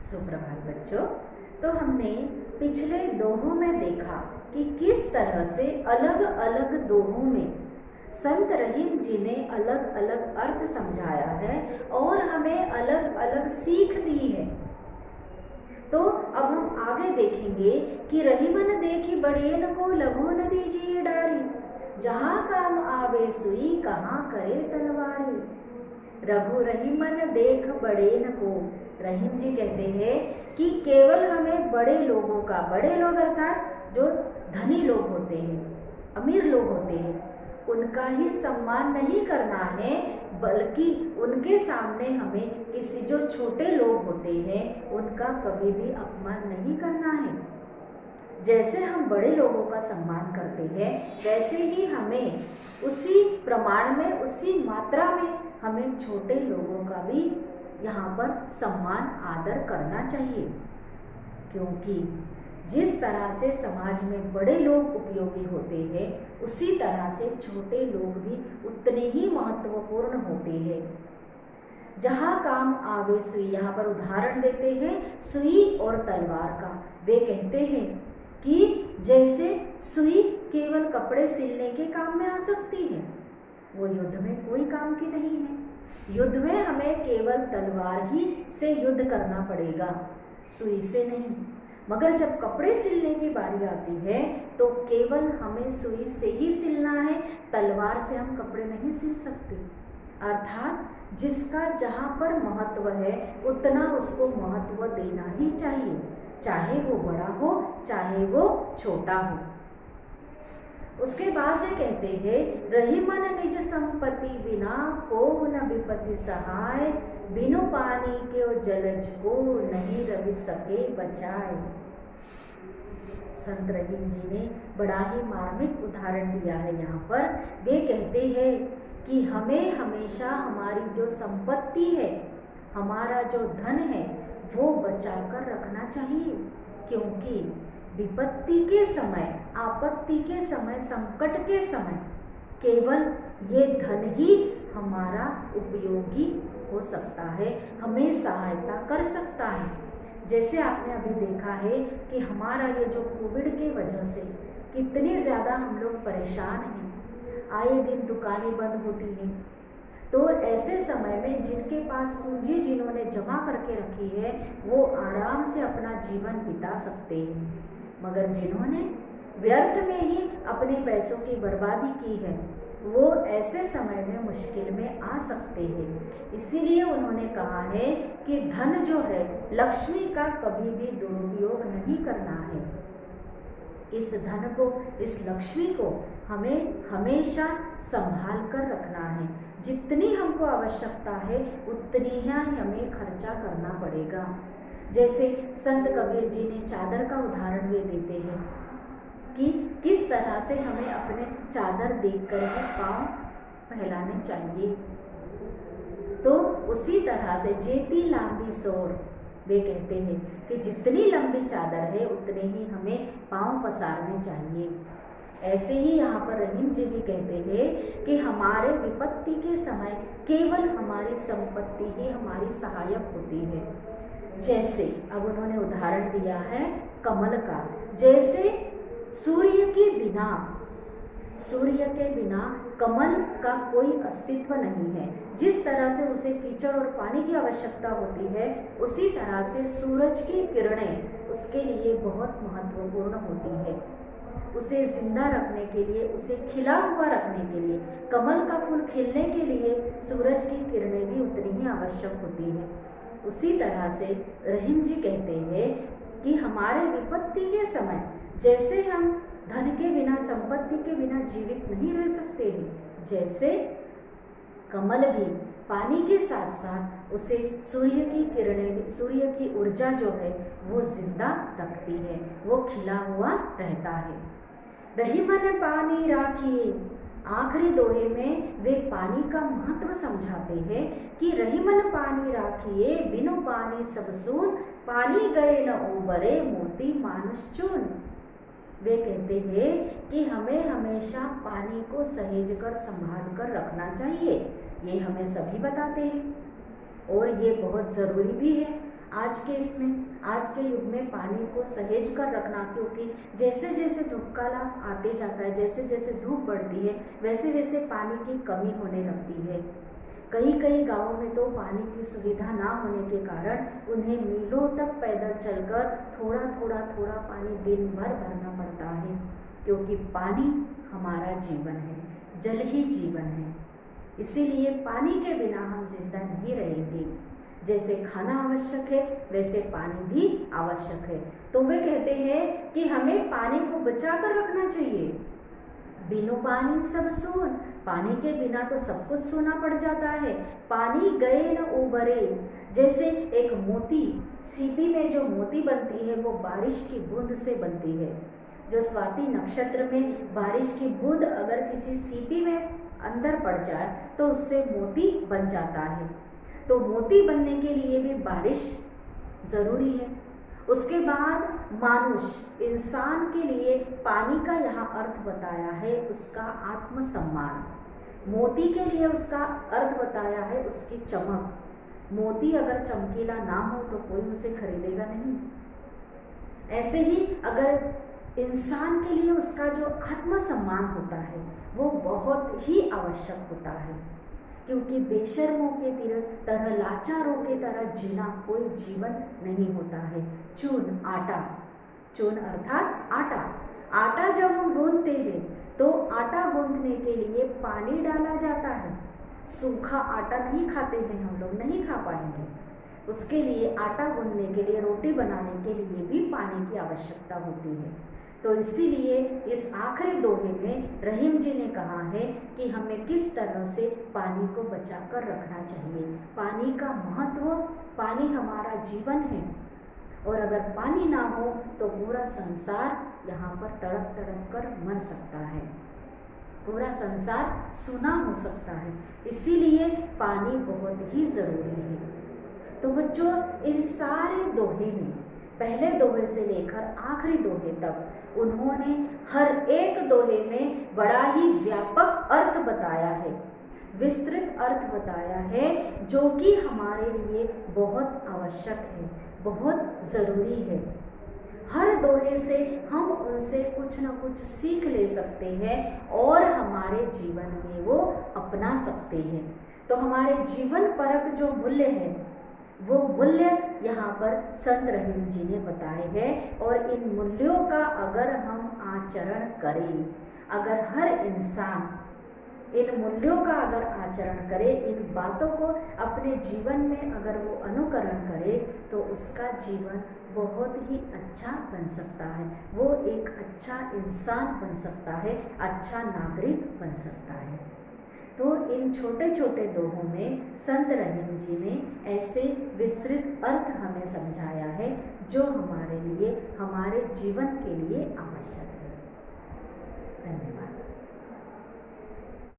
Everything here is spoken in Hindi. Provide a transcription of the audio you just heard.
सुप्रभात बच्चों। तो हमने पिछले दोहों में देखा कि किस तरह से अलग अलग दोहों में संत रहीम जी ने अलग अलग अर्थ समझाया है और हमें अलग अलग सीख दी है। तो अब हम आगे देखेंगे कि रहीमन देखी बड़ेन को लघु न दीजिए डारी, जहाँ काम आवे सुई कहाँ करे तलवारी। रघु रहीमन देख बड़ेन को, रहीम जी कहते हैं कि केवल हमें बड़े लोगों का, बड़े लोग अर्थात जो धनी लोग होते हैं, अमीर लोग होते हैं, उनका ही सम्मान नहीं करना है, बल्कि उनके सामने हमें किसी जो छोटे लोग होते हैं उनका कभी भी अपमान नहीं करना है। जैसे हम बड़े लोगों का सम्मान करते हैं वैसे ही हमें उसी प्रमाण में, उसी मात्रा में हमें छोटे लोगों का भी यहाँ पर सम्मान आदर करना चाहिए। क्योंकि जिस तरह से समाज में बड़े लोग उपयोगी होते हैं उसी तरह से छोटे लोग भी उतने ही महत्वपूर्ण होते हैं। जहाँ काम आवे सुई, यहाँ पर उदाहरण देते हैं सुई और तलवार का। वे कहते हैं कि जैसे सुई केवल कपड़े सिलने के काम में आ सकती है, वो युद्ध में कोई काम की नहीं है। युद्ध में हमें केवल तलवार ही से युद्ध करना पड़ेगा, सुई से नहीं। मगर जब कपड़े सिलने की बारी आती है तो केवल हमें सुई से ही सिलना है, तलवार से हम कपड़े नहीं सिल सकते। अर्थात जिसका जहाँ पर महत्व है उतना उसको महत्व देना ही चाहिए, चाहे वो बड़ा हो चाहे वो छोटा हो। उसके बाद वे कहते हैं रहीमन निज संपत्ति बिना को न विपत्ति सहाय, बिनु पानी के जलज को नहीं रवि सके बचाए। संत रहीम जी ने बड़ा ही मार्मिक उदाहरण दिया है यहाँ पर। वे कहते हैं कि हमें हमेशा हमारी जो संपत्ति है, हमारा जो धन है वो बचा कर रखना चाहिए। क्योंकि विपत्ति के समय, आपत्ति के समय, संकट के समय केवल ये धन ही हमारा उपयोगी हो सकता है, हमें सहायता कर सकता है। जैसे आपने अभी देखा है कि हमारा ये जो कोविड के वजह से कितने ज़्यादा हम लोग परेशान हैं, आए दिन दुकानें बंद होती हैं। तो ऐसे समय में जिनके पास पूंजी जिन्होंने जमा करके रखी है वो आराम से अपना जीवन बिता सकते हैं, मगर जिन्होंने व्यर्थ में ही अपने पैसों की बर्बादी की है वो ऐसे समय में मुश्किल में आ सकते हैं। इसीलिए उन्होंने कहा है कि धन जो है लक्ष्मी का कभी भी दुरुपयोग नहीं करना है। इस धन को, इस लक्ष्मी को हमें हमेशा संभाल कर रखना है। जितनी हमको आवश्यकता है उतनी ही हमें खर्चा करना पड़ेगा। जैसे संत कबीर जी ने चादर का उदाहरण वे देते हैं कि किस तरह से हमें अपने चादर देखकर ही पाँव फैलाने चाहिए। तो उसी तरह से जेती लांबी सोर, वे कहते हैं कि जितनी लंबी चादर है उतने ही हमें पाँव पसारने चाहिए। ऐसे ही यहाँ पर रहीम जी भी कहते हैं कि हमारे विपत्ति के समय केवल हमारी संपत्ति ही हमारी सहायक होती है। जैसे अब उन्होंने उदाहरण दिया है कमल का। जैसे सूर्य के बिना कमल का कोई अस्तित्व नहीं है। जिस तरह से उसे कीचड़ और पानी की आवश्यकता होती है उसी तरह से सूरज की किरणें उसके लिए बहुत महत्वपूर्ण होती है। उसे जिंदा रखने के लिए, उसे खिला हुआ रखने के लिए, कमल का फूल खिलने के लिए सूरज की किरणें भी उतनी ही आवश्यक होती है। उसी तरह से रहीम जी कहते हैं कि हमारे विपत्ति के समय जैसे हम धन के बिना, संपत्ति के बिना जीवित नहीं रह सकते हैं, जैसे कमल भी पानी के साथ साथ उसे सूर्य की किरणें, सूर्य की ऊर्जा जो है वो जिंदा रखती है, वो खिला हुआ रहता है। रहीमन पानी राखिए, आखिरी दोहे में वे पानी का महत्व समझाते हैं कि रहीमन पानी राखिए, बिनु पानी सब सून, पानी गए न उबरे मोती मानुष चून। वे कहते हैं कि हमें हमेशा पानी को सहेज कर संभाल कर रखना चाहिए। ये हमें सभी बताते हैं और ये बहुत ज़रूरी भी है। आज के आज के युग में पानी को सहेज कर रखना, क्योंकि जैसे जैसे धूप काला आते जाता है, जैसे जैसे धूप बढ़ती है, वैसे वैसे पानी की कमी होने लगती है। कई कई गांवों में तो पानी की सुविधा ना होने के कारण उन्हें मीलों तक पैदल चलकर थोड़ा पानी दिन भर भरना पड़ता है, क्योंकि पानी हमारा जीवन है, जल ही जीवन है। इसीलिए पानी के बिना हम जिंदा नहीं रहेंगे। जैसे खाना आवश्यक है, वैसे पानी भी आवश्यक है। तो वे कहते हैं कि हमें पानी को बचा कर रखना चाहिए। बिनु पानी सब सून, पानी के बिना तो सब कुछ सूना पड़ जाता है। पानी गए न उबरे, जैसे एक मोती, सीपी में जो मोती बनती है वो बारिश की बूंद से बनती है। जो स्वाति नक्षत्र में बारिश की बूंद अगर किसी सीपी में अंदर पड़ जाए तो उससे मोती बन जाता है। तो मोती बनने के लिए भी बारिश जरूरी है। उसके बाद मानुष इंसान के लिए पानी का यहाँ अर्थ बताया है उसका आत्मसम्मान। मोती के लिए उसका अर्थ बताया है उसकी चमक। मोती अगर चमकीला ना हो तो कोई उसे खरीदेगा नहीं। ऐसे ही अगर इंसान के लिए उसका जो आत्मसम्मान होता है वो बहुत ही आवश्यक होता है, क्योंकि बेशर्मों के तरह, लाचारों के तरह जीना कोई जीवन नहीं होता है। चून, आटा, चून अर्थात आटा। आटा जब हम गूंथते हैं तो आटा गूंथने के लिए पानी डाला जाता है। सूखा आटा नहीं खाते हैं हम लोग, नहीं खा पाएंगे। उसके लिए आटा गूंथने के लिए, रोटी बनाने के लिए भी पानी की आवश्यकता होती है। तो इसीलिए इस आखिरी दोहे में रहीम जी ने कहा है कि हमें किस तरह से पानी को बचा कर रखना चाहिए। पानी का महत्व, पानी हमारा जीवन है, और अगर पानी ना हो तो पूरा संसार यहाँ पर तड़प तड़प कर मर सकता है, पूरा संसार सूना हो सकता है। इसीलिए पानी बहुत ही ज़रूरी है। तो बच्चों, इन सारे दोहे में, पहले दोहे से लेकर आखिरी दोहे तक, उन्होंने हर एक दोहे में बड़ा ही व्यापक अर्थ बताया है, विस्तृत अर्थ बताया है, जो कि हमारे लिए बहुत आवश्यक है, बहुत ज़रूरी है। हर दोहे से हम उनसे कुछ न कुछ सीख ले सकते हैं और हमारे जीवन में वो अपना सकते हैं। तो हमारे जीवन परक जो मूल्य है वो मूल्य यहाँ पर संत रहीम जी ने बताए हैं, और इन मूल्यों का अगर हम आचरण करें, अगर हर इंसान इन मूल्यों का अगर आचरण करे, इन बातों को अपने जीवन में अगर वो अनुकरण करे, तो उसका जीवन बहुत ही अच्छा बन सकता है, वो एक अच्छा इंसान बन सकता है, अच्छा नागरिक बन सकता है। तो इन छोटे छोटे दोहों में संत रहीम जी ने ऐसे विस्तृत अर्थ हमें समझाया है जो हमारे लिए, हमारे जीवन के लिए आवश्यक है। धन्यवाद।